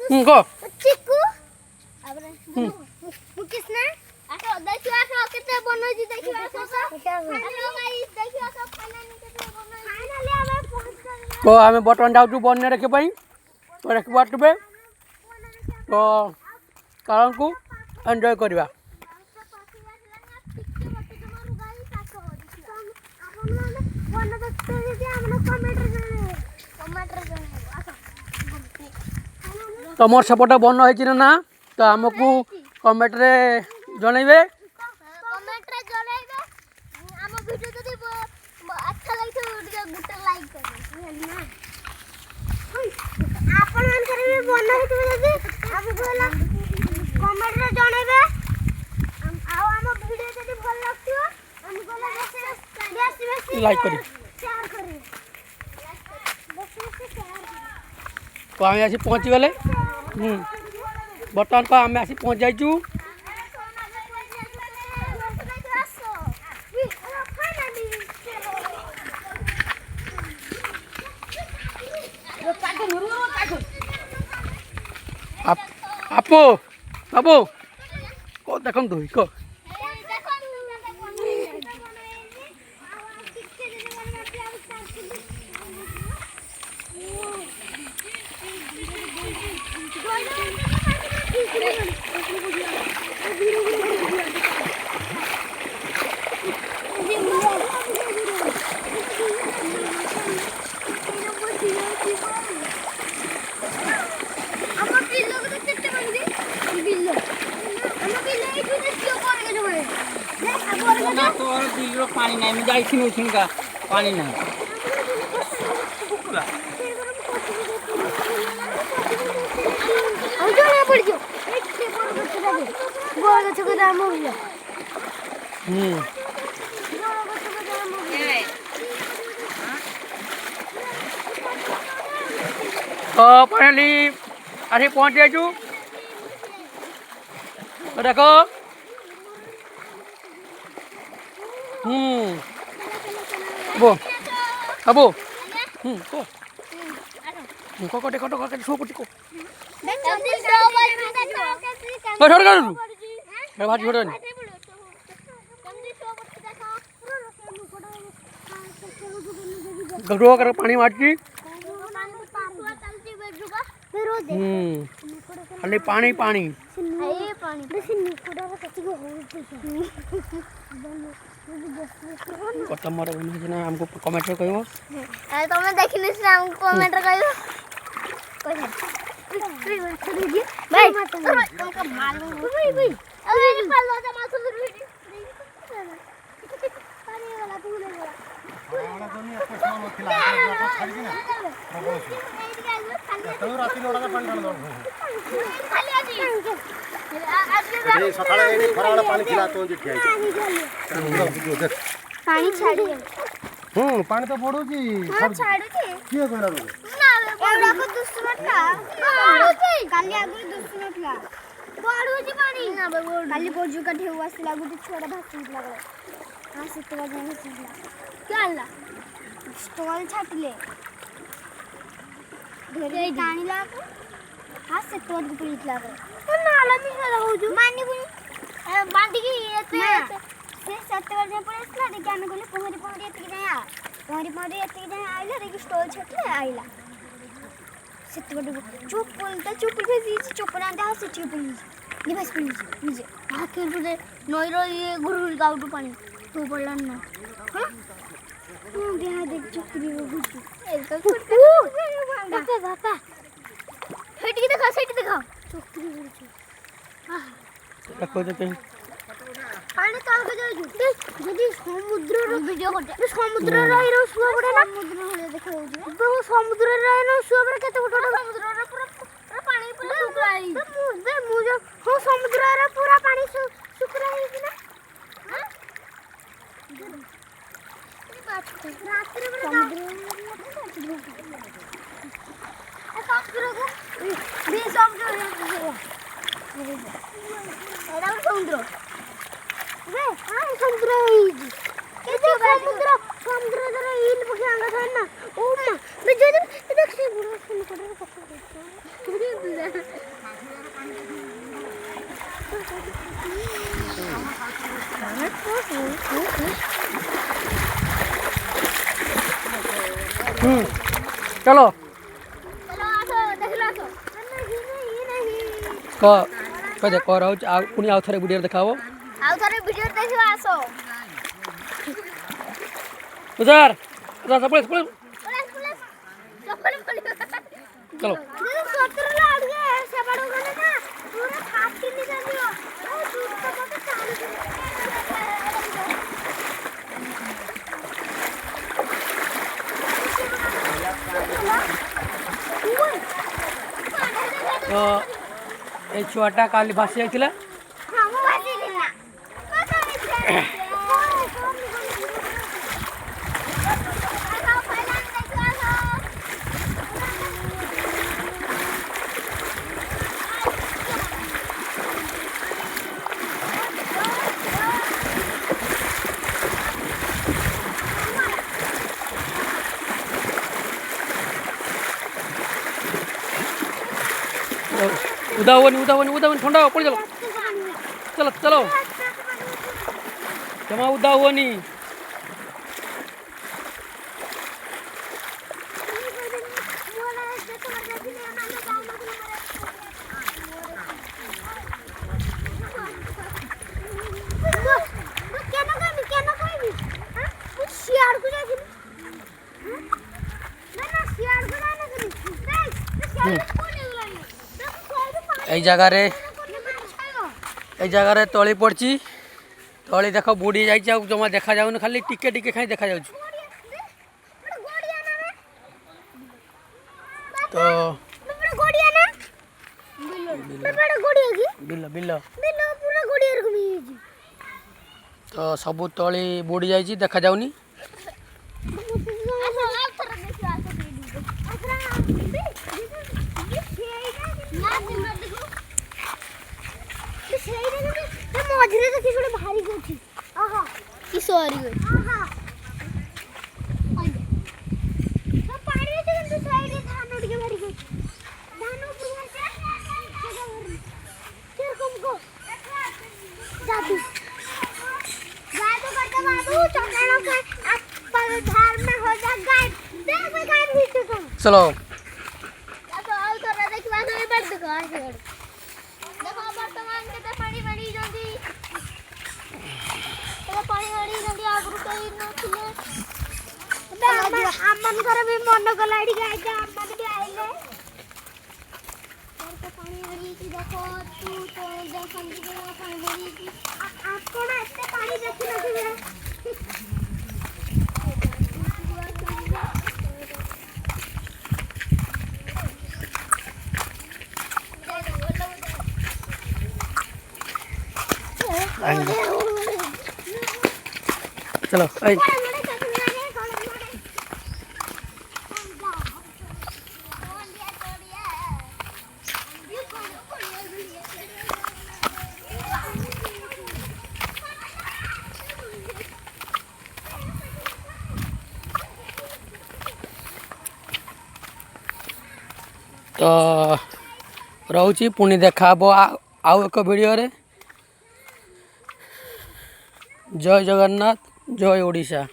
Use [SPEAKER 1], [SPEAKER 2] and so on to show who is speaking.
[SPEAKER 1] को
[SPEAKER 2] चिकू अबरे मुकिसना आठो देखियो आठो केते बनोई जी देखियो आठो हेलो गाइस देखियो आठो फाइनली केते बनोई फाइनली आबे पहुंच गए
[SPEAKER 1] तो हमें बटन जाऊ बनने रखे पाई तो रख बाटबे तो कारण को एंजॉय करवा तुम सेपटे बन हो ना तो आमको कमेंट रे जनइबे
[SPEAKER 2] कमेंट रे जनइबे हम वीडियो जदी अच्छा लागितो गुटे लाइक कर ना आपन मन करे भी बन होइतो जदी हमको होला कमेंट रे जनइबे आ हम वीडियो जदी भल लागतो हमको होला बेसी
[SPEAKER 1] लाइक करी
[SPEAKER 2] शेयर करी बेसी शेयर
[SPEAKER 1] तो आम आसी पहुँची गले बर्तमान को आम आसी पहुँच जाइचु आपो बाबू को देखम तो को पानी नहीं जाइए का पानी नहीं तो फाइनली अभी पहुँच जाइए देखो अबो अबो को देखो तो का शो को को छोड़ कर दू मैं बात छोड़ गडो कर पानी मारची खाली पानी पानी तमर ना हमको कमेंट रे कहबो
[SPEAKER 2] तुम देखिनी से हमको कमेंट रे कहबो भाई तुमका मालूम भाई भाई अरे पालो जा मासु वीडियो पानी वाला तू ले वाला दुनिया को शाम खिला खाली ना तो राती लोड़ा का पानी डाल दो खाली आजी सकाळे एडी खरावाला पानी खिला तो जी खाई पानी छाड़ी
[SPEAKER 3] पानी तो पड़ू जी
[SPEAKER 2] हां छाड़ू छी
[SPEAKER 3] किए कहला रे
[SPEAKER 2] ना एडा को दुश्मनला पड़ू छी काली आगु दुश्मनला पड़ू छी पानी ना काली बोजू का ढेउ आसिला गुटी छोड़ा भासी लागला हां से तो जाने छी क्या हल्ला स्टॉल छाटले ढेरे पानी लागो हां से तो गुटी लागला नाला मी लगाउजु मानी बुनी बांधी की एते से सत्तर जे पर असला देखि आमे गले पहरी पहरी एते जाया पहरी एते जाया आइला देखि स्टॉल छटले आइला सत्तर चुप बोलता चुप फेसी चुप ना दा से चुप नि बस निजे हाथ रे नईरो ये गुरुल गाउटू पानी तू पड़ला ना हां तू बिहा देख चुकरी गुजु ए तो बापा बापा हेट की देखा चुकरी गुजु
[SPEAKER 1] देखो देखो
[SPEAKER 2] पानी काल के जाऊ जदी समुद्र रो वीडियो करते समुद्र रो हिरो सुआ पड़े ना समुद्र होले देखो तो समुद्र रो हिरो सुआ पड़े केते बड़ समुद्र रो पूरा पानी पूरा सुकराई बे मुझे हो समुद्र रो पूरा पानी सुकराई कि ना हां बात रात रे समुद्र समुद्र को भी समुद्र एडा समुद्र वे हां समुद्र के समुद्र समुद्र जरा इन पके आंगा था ना ओ मां मैं जो देख से बुरा सुन कर पकड़
[SPEAKER 1] चलो
[SPEAKER 2] चलो आसो देख लो आसो नहीं
[SPEAKER 1] क कदे कर पुणी आउ थरे वीडियो देखाबो
[SPEAKER 2] आउ थारे वीडियो देखियो आसो
[SPEAKER 1] उधर उधर सब पुलिस
[SPEAKER 2] पुलिस चप्पल
[SPEAKER 1] चलो
[SPEAKER 2] सत्र लाड गए से बड़ो गने ना पूरा फाटी नहीं जानियो ओ दूर का मत चालू
[SPEAKER 1] तो ए छुआटा काली भासी जाइतिला
[SPEAKER 2] हां वो भासी दिला पता नहीं
[SPEAKER 1] उदावनी ठंडा पड़ चलो चलो चलो जमा उदावनी এই জায়গায় তଳି পড়ছি তଳି দেখ বুড়ি যাইছে আর জমা দেখা যাউনি খালি টিকে টিকে খাই দেখা যাচ্ছে তো বিল বিল তো সবু তଳି বুড়ি যাইছি দেখা যাউনি
[SPEAKER 2] मझे तो किसी भारी गई थी आहा की सॉरी गई आहा तो पानी में तो साइड में धान उड़ के भारी गई धान ऊपर से फिर तुमको जादू जादू करते बाबू चंगाणों के पर धार में हो जा गायब देख मैं गायब हुई तो
[SPEAKER 1] चलो
[SPEAKER 2] तो आओ तो देख बात में बैठ देखो आके देखो वर्तमान के पानी बड़ी जल्दी पानी गाड़ी जल्दी आगरू कहीं न खुले अम्मन घर भी मन गलाड़ी गाय जा अम्मन भी आइले और तो पानी भरी की देखो तू तो देखन की पानी भरी की आपको ना इतने पानी देखी नहीं मेरा
[SPEAKER 1] चलो आई तो रोची पुणी देखा आउ एक वीडियो रे जय जगन्नाथ जय ओडिशा।